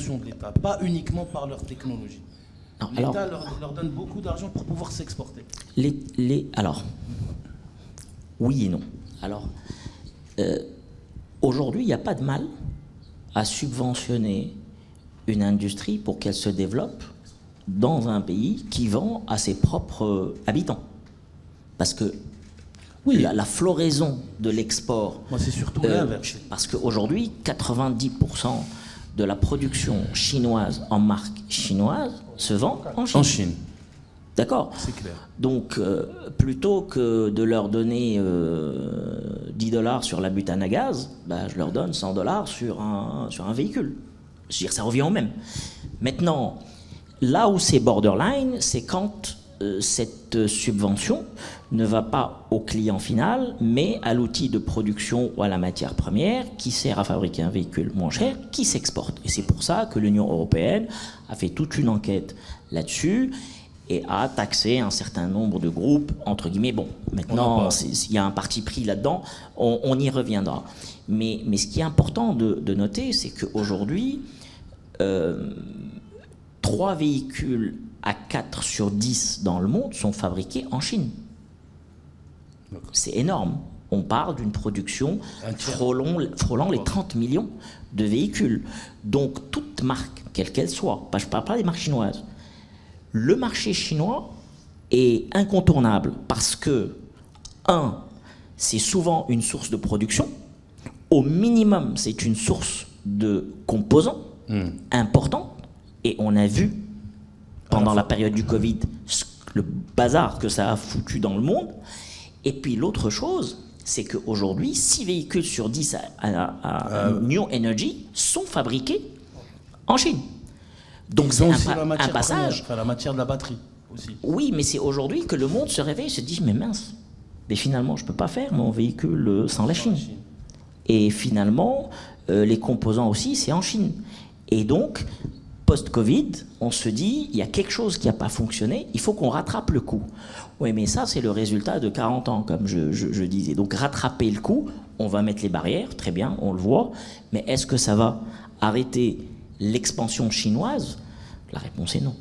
subventions de l'État, pas uniquement par leur technologie. L'État leur donne beaucoup d'argent pour pouvoir s'exporter. Alors, oui et non. Alors, aujourd'hui, il n'y a pas de mal à subventionner une industrie pour qu'elle se développe dans un pays qui vend à ses propres habitants. Parce que oui, la floraison de l'export... Moi, c'est surtout l'inverse. Parce qu'aujourd'hui, 90% de la production chinoise en marque chinoise se vend en Chine. En Chine. D'accord. C'est clair. Donc, plutôt que de leur donner 10 $ sur la butane à gaz, bah, je leur donne 100 $ sur un véhicule. Je veux dire, ça revient au même. Maintenant, là où c'est borderline, c'est quand cette subvention ne va pas au client final, mais à l'outil de production ou à la matière première qui sert à fabriquer un véhicule moins cher qui s'exporte. Et c'est pour ça que l'Union européenne a fait toute une enquête là-dessus et a taxé un certain nombre de groupes, entre guillemets. Bon, maintenant, il y a un parti pris là-dedans, on y reviendra. Mais ce qui est important de noter, c'est qu'aujourd'hui, 3 véhicules à 4 sur 10 dans le monde sont fabriqués en Chine. C'est énorme. On parle d'une production frôlant les 30 millions de véhicules. Donc, toute marque, quelle qu'elle soit, je ne parle pas des marques chinoises, le marché chinois est incontournable parce que, c'est souvent une source de production. Au minimum, c'est une source de composants importants. Et on a vu, pendant la période du Covid, le bazar que ça a foutu dans le monde. Et puis l'autre chose, c'est qu'aujourd'hui, 6 véhicules sur 10 à New Energy sont fabriqués en Chine. Donc c'est un passage. La matière de la batterie aussi. Oui, mais c'est aujourd'hui que le monde se réveille et se dit, mais mince, mais finalement, je ne peux pas faire mon véhicule sans la Chine. Et finalement, les composants aussi, c'est en Chine. Et donc, post-Covid, on se dit, il y a quelque chose qui n'a pas fonctionné, il faut qu'on rattrape le coup. Oui, mais ça, c'est le résultat de 40 ans, comme je disais. Donc, rattraper le coup, on va mettre les barrières, très bien, on le voit, mais est-ce que ça va arrêter l'expansion chinoise? La réponse est non.